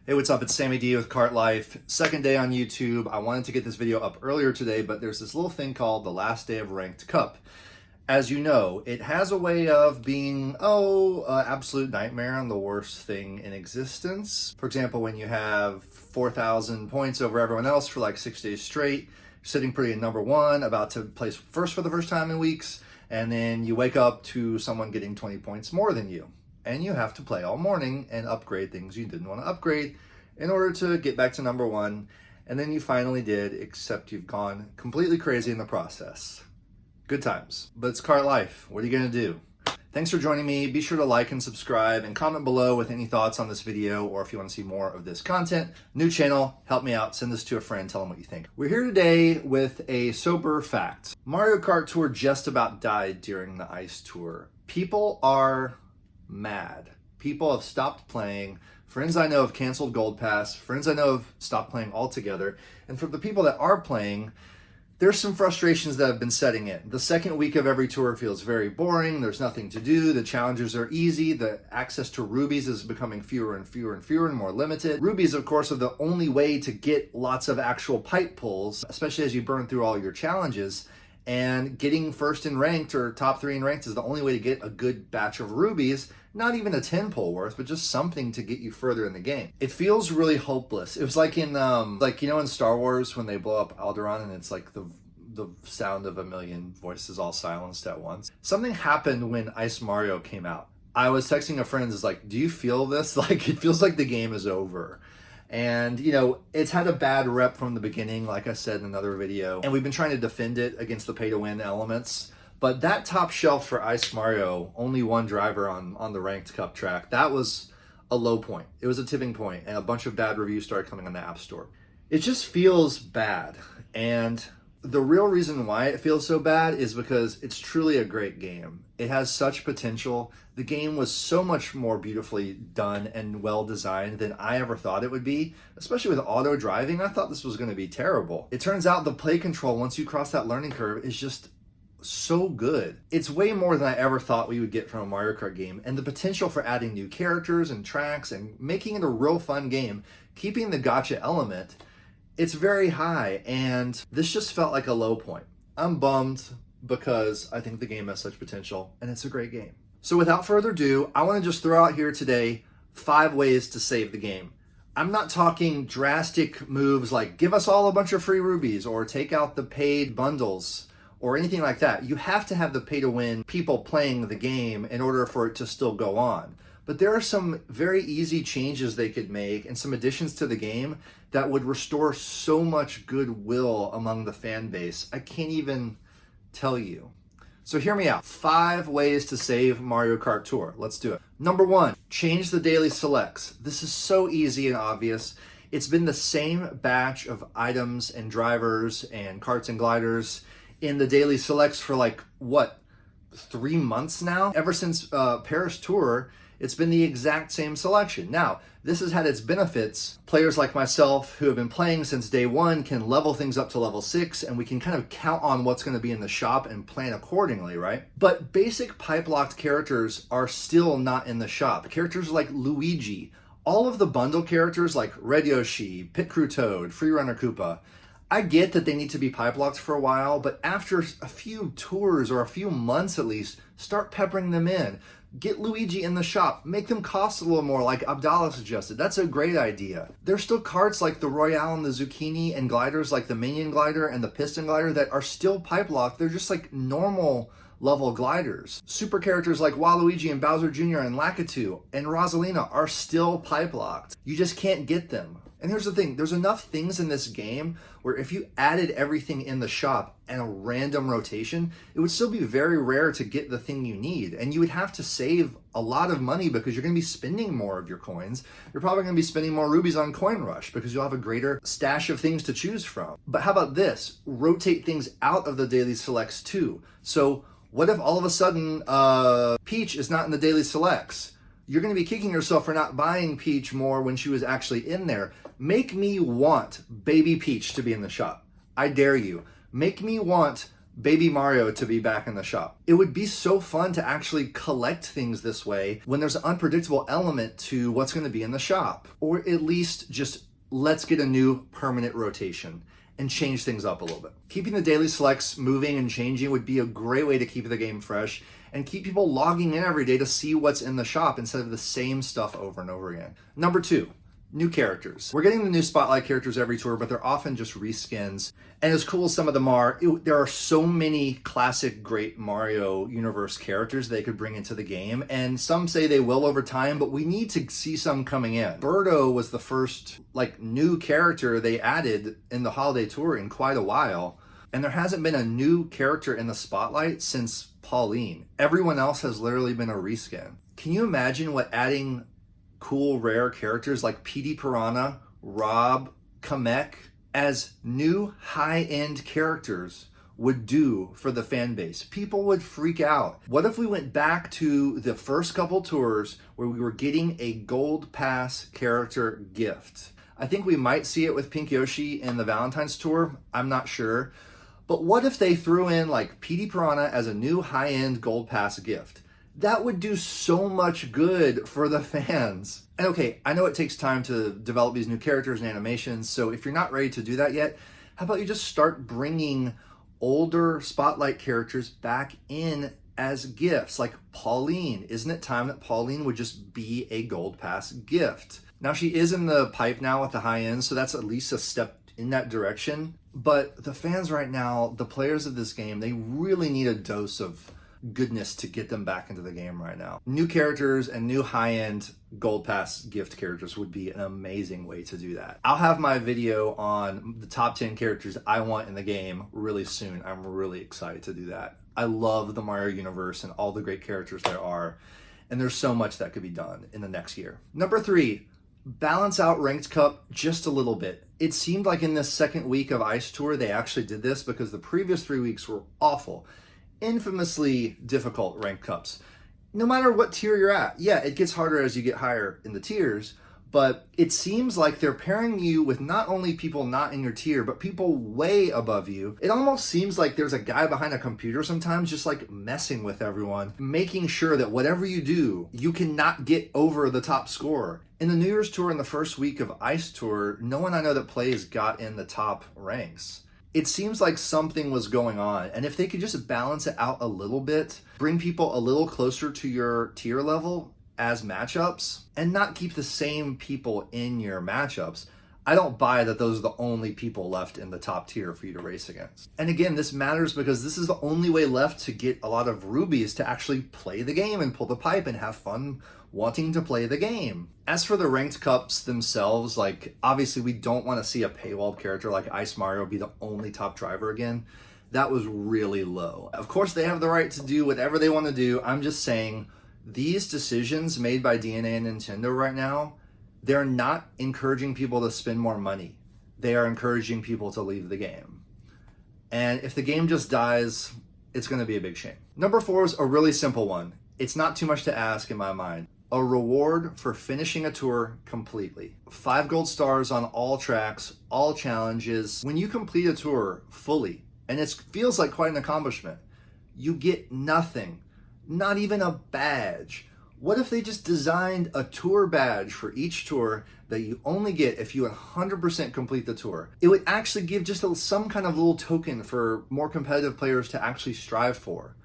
Hey, what's up? It's Sammy D with Kart Life. Second day on YouTube. I wanted to get this video up earlier today, but there's this little thing called the last day of Ranked Cup. As you know, it has a way of being, absolute nightmare and the worst thing in existence. For example, when you have 4,000 points over everyone else for like 6 days straight, sitting pretty at number one, about to place first for the first time in weeks, and then you wake up to someone getting 20 points more than you. And you have to play all morning and upgrade things you didn't want to upgrade in order to get back to number one. And then you finally did, except you've gone completely crazy in the process. Good times. But it's Kart Life. What are you going to do? Thanks for joining me. Be sure to like and subscribe and comment below with any thoughts on this video, or if you want to see more of this content. New channel, help me out. Send this to a friend. Tell them what you think. We're here today with a sober fact. Mario Kart Tour just about died during the Ice Tour. People are mad. People have stopped playing. Friends I know have canceled Gold Pass. Friends I know have stopped playing altogether. And for the people that are playing, there's some frustrations that have been setting in. The second week of every tour feels very boring. There's nothing to do. The challenges are easy. The access to rubies is becoming fewer and fewer and fewer and more limited. Rubies, of course, are the only way to get lots of actual pipe pulls, especially as you burn through all your challenges. And getting first in ranked or top 3 in ranked is the only way to get a good batch of rubies, not even a 10 pull worth, but just something to get you further in the game. It feels really hopeless. It was like in, in Star Wars when they blow up Alderaan and it's like the sound of a million voices all silenced at once. Something happened when Ice Mario came out. I was texting a friend, is like, do you feel this? Like, it feels like the game is over. And, it's had a bad rep from the beginning, like I said in another video, and we've been trying to defend it against the pay-to-win elements. But that top shelf for Ice Mario, only one driver on the Ranked Cup track, that was a low point. It was a tipping point, and a bunch of bad reviews started coming on the App Store. It just feels bad, and the real reason why it feels so bad is because it's truly a great game. It has such potential. The game was so much more beautifully done and well designed than I ever thought it would be, especially with auto driving. I thought this was going to be terrible. It turns out the play control, once you cross that learning curve, is just so good. It's way more than I ever thought we would get from a Mario Kart game, and the potential for adding new characters and tracks and making it a real fun game, keeping the gotcha element, it's very high, and this just felt like a low point. I'm bummed because I think the game has such potential, and it's a great game. So without further ado, I want to just throw out here today 5 ways to save the game. I'm not talking drastic moves like give us all a bunch of free rubies or take out the paid bundles or anything like that. You have to have the pay-to-win people playing the game in order for it to still go on. But there are some very easy changes they could make and some additions to the game that would restore so much goodwill among the fan base. I can't even tell you. So hear me out. 5 ways to save Mario Kart Tour. Let's do it. Number 1, change the daily selects. This is so easy and obvious. It's been the same batch of items and drivers and karts and gliders in the daily selects for 3 months now? Ever since Paris Tour, it's been the exact same selection. Now, this has had its benefits. Players like myself who have been playing since day 1 can level things up to level 6, and we can kind of count on what's going to be in the shop and plan accordingly, right? But basic pipe-locked characters are still not in the shop. Characters like Luigi, all of the bundle characters like Red Yoshi, Pit Crew Toad, Freerunner Koopa, I get that they need to be pipe locked for a while, but after a few tours or a few months at least, start peppering them in. Get Luigi in the shop. Make them cost a little more like Abdallah suggested. That's a great idea. There's still carts like the Royale and the Zucchini and gliders like the Minion Glider and the Piston Glider that are still pipe locked. They're just like normal level gliders. Super characters like Waluigi and Bowser Jr. and Lakitu and Rosalina are still pipe locked. You just can't get them. And here's the thing, there's enough things in this game where if you added everything in the shop and a random rotation, it would still be very rare to get the thing you need. And you would have to save a lot of money because you're going to be spending more of your coins. You're probably going to be spending more rubies on Coin Rush because you'll have a greater stash of things to choose from. But how about this? Rotate things out of the daily selects too. So what if all of a sudden Peach is not in the daily selects? You're going to be kicking yourself for not buying Peach more when she was actually in there. Make me want Baby Peach to be in the shop. I dare you. Make me want Baby Mario to be back in the shop. It would be so fun to actually collect things this way when there's an unpredictable element to what's going to be in the shop. Or at least just let's get a new permanent rotation and change things up a little bit. Keeping the daily selects moving and changing would be a great way to keep the game fresh and keep people logging in every day to see what's in the shop instead of the same stuff over and over again. Number 2. New characters. We're getting the new Spotlight characters every tour, but they're often just reskins. And as cool as some of them are, there are so many classic great Mario universe characters they could bring into the game. And some say they will over time, but we need to see some coming in. Birdo was the first new character they added in the holiday tour in quite a while. And there hasn't been a new character in the Spotlight since Pauline. Everyone else has literally been a reskin. Can you imagine what adding cool rare characters like Petey Piranha, Rob, Kamek as new high-end characters would do for the fan base? People would freak out. What if we went back to the first couple tours where we were getting a gold pass character gift? I think we might see it with Pink Yoshi in the Valentine's tour. I'm not sure. But what if they threw in Petey Piranha as a new high-end gold pass gift? That would do so much good for the fans. And okay, I know it takes time to develop these new characters and animations, so if you're not ready to do that yet, how about you just start bringing older Spotlight characters back in as gifts, like Pauline. Isn't it time that Pauline would just be a gold pass gift? Now she is in the pipe now with the high end, so that's at least a step in that direction. But the fans right now, the players of this game, they really need a dose of goodness to get them back into the game right now. New characters and new high-end gold pass gift characters would be an amazing way to do that. I'll have my video on the top 10 characters I want in the game really soon. I'm really excited to do that. I love the Mario universe and all the great characters there are, and there's so much that could be done in the next year. Number 3, balance out Ranked Cup just a little bit. It seemed like in this second week of Ice Tour they actually did this because the previous 3 weeks were awful. Infamously difficult ranked cups. No matter what tier you're at, yeah, it gets harder as you get higher in the tiers, but it seems like they're pairing you with not only people not in your tier, but people way above you. It almost seems like there's a guy behind a computer sometimes just messing with everyone, making sure that whatever you do, you cannot get over the top score. In the New Year's Tour in the first week of Ice Tour, no one I know that plays got in the top ranks. It seems like something was going on, and if they could just balance it out a little bit, bring people a little closer to your tier level as matchups, and not keep the same people in your matchups, I don't buy that those are the only people left in the top tier for you to race against. And again, this matters because this is the only way left to get a lot of rubies to actually play the game and pull the pipe and have fun wanting to play the game. As for the ranked cups themselves, obviously we don't want to see a paywalled character like Ice Mario be the only top driver again. That was really low. Of course they have the right to do whatever they want to do. I'm just saying these decisions made by DNA and Nintendo right now, they're not encouraging people to spend more money. They are encouraging people to leave the game. And if the game just dies, it's going to be a big shame. Number 4 is a really simple one. It's not too much to ask in my mind. A reward for finishing a tour completely. 5 gold stars on all tracks, all challenges. When you complete a tour fully, and it feels like quite an accomplishment, you get nothing, not even a badge. What if they just designed a tour badge for each tour that you only get if you 100% complete the tour? It would actually give just some kind of little token for more competitive players to actually strive for.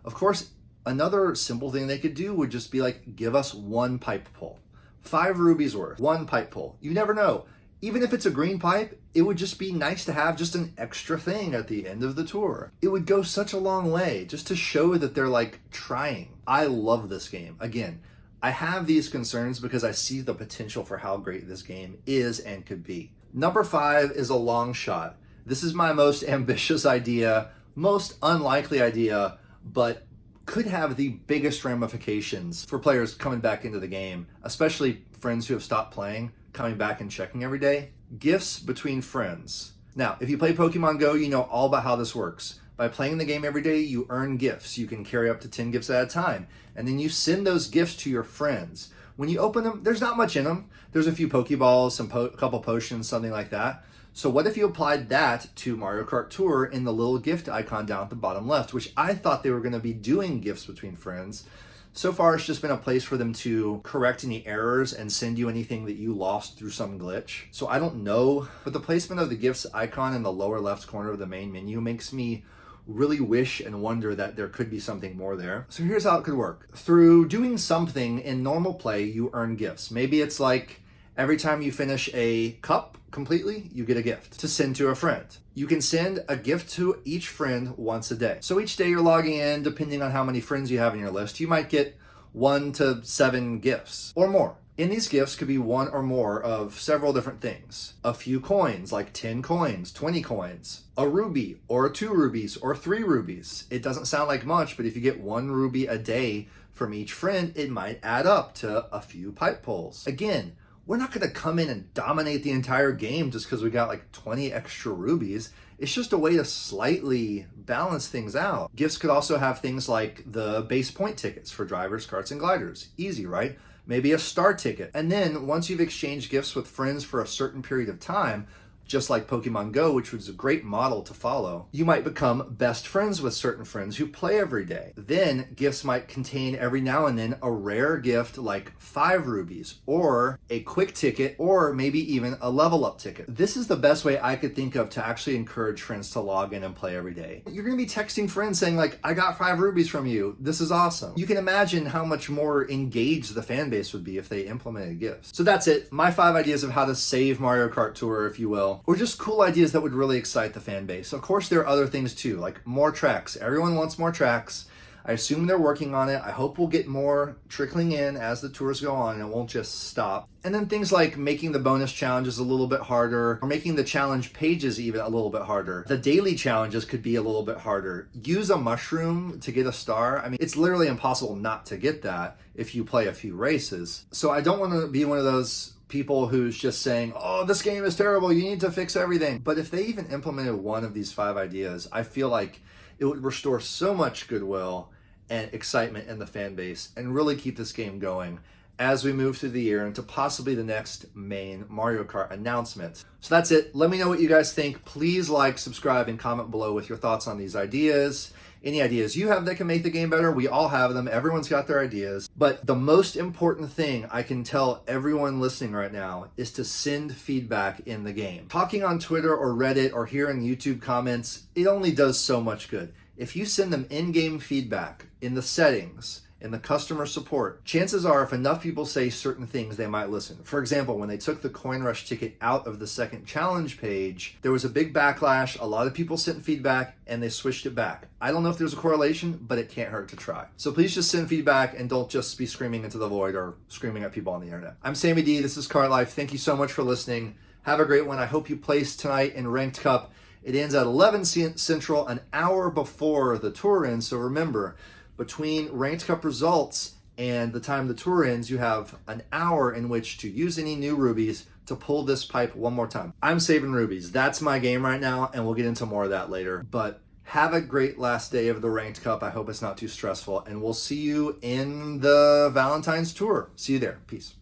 Of course, another simple thing they could do would just be give us 1 pipe pull. 5 rubies worth, 1 pipe pull. You never know. Even if it's a green pipe, it would just be nice to have just an extra thing at the end of the tour. It would go such a long way just to show that they're trying. I love this game. Again, I have these concerns because I see the potential for how great this game is and could be. Number 5 is a long shot. This is my most ambitious idea, most unlikely idea, but could have the biggest ramifications for players coming back into the game, especially friends who have stopped playing, coming back and checking every day. Gifts between friends. Now, if you play Pokemon Go, you know all about how this works. By playing the game every day, you earn gifts. You can carry up to 10 gifts at a time. And then you send those gifts to your friends. when you open them, there's not much in them. There's a few Pokeballs, a couple potions, something like that. So what if you applied that to Mario Kart Tour in the little gift icon down at the bottom left, which I thought they were going to be doing gifts between friends. So far, it's just been a place for them to correct any errors and send you anything that you lost through some glitch. So I don't know, but the placement of the gifts icon in the lower left corner of the main menu makes me really wish and wonder that there could be something more there. So here's how it could work. Through doing something in normal play, you earn gifts. Maybe it's like every time you finish a cup completely, you get a gift to send to a friend. You can send a gift to each friend once a day. So each day you're logging in, depending on how many friends you have in your list, you might get 1 to 7 gifts or more. In these gifts could be one or more of several different things. A few coins, like 10 coins, 20 coins, a ruby, or 2 rubies, or 3 rubies. It doesn't sound like much, but if you get 1 ruby a day from each friend, it might add up to a few pipe pulls. Again, we're not going to come in and dominate the entire game just because we got like 20 extra rubies. It's just a way to slightly balance things out. Gifts could also have things like the base point tickets for drivers, karts, and gliders. Easy, right? Maybe a star ticket. And then once you've exchanged gifts with friends for a certain period of time, just like Pokemon Go, which was a great model to follow, you might become best friends with certain friends who play every day. Then gifts might contain every now and then a rare gift like 5 rubies, or a quick ticket, or maybe even a level up ticket. This is the best way I could think of to actually encourage friends to log in and play every day. You're gonna be texting friends saying like, I got 5 rubies from you. This is awesome. You can imagine how much more engaged the fan base would be if they implemented gifts. So that's it. My 5 ideas of how to save Mario Kart Tour, if you will. Or just cool ideas that would really excite the fan base. Of course, there are other things too, like more tracks. Everyone wants more tracks. I assume they're working on it. I hope we'll get more trickling in as the tours go on and it won't just stop. And then things like making the bonus challenges a little bit harder, or making the challenge pages even a little bit harder. The daily challenges could be a little bit harder. Use a mushroom to get a star. I mean, it's literally impossible not to get that if you play a few races. So I don't want to be one of those people who's just saying, oh, this game is terrible, you need to fix everything. But if they even implemented one of these 5 ideas, I feel like it would restore so much goodwill and excitement in the fan base and really keep this game going as we move through the year into possibly the next main Mario Kart announcement. So that's it. Let me know what you guys think. Please like, subscribe, and comment below with your thoughts on these ideas. Any ideas you have that can make the game better, we all have them. Everyone's got their ideas. But the most important thing I can tell everyone listening right now is to send feedback in the game. Talking on Twitter or Reddit or here in YouTube comments, it only does so much good. If you send them in-game feedback in the settings, in the customer support, chances are if enough people say certain things, they might listen. For example, when they took the Coin Rush ticket out of the second challenge page, there was a big backlash. A lot of people sent feedback and they switched it back. I don't know if there's a correlation, but it can't hurt to try. So please just send feedback and don't just be screaming into the void or screaming at people on the internet. I'm Sammy D. This is Kart Life. Thank you so much for listening. Have a great one. I hope you place tonight in Ranked Cup. It ends at 11 Central, an hour before the tour ends. So remember, between Ranked Cup results and the time the tour ends, you have an hour in which to use any new rubies to pull this pipe one more time. I'm saving rubies. That's my game right now, and we'll get into more of that later. But have a great last day of the Ranked Cup. I hope it's not too stressful, and we'll see you in the Valentine's Tour. See you there. Peace.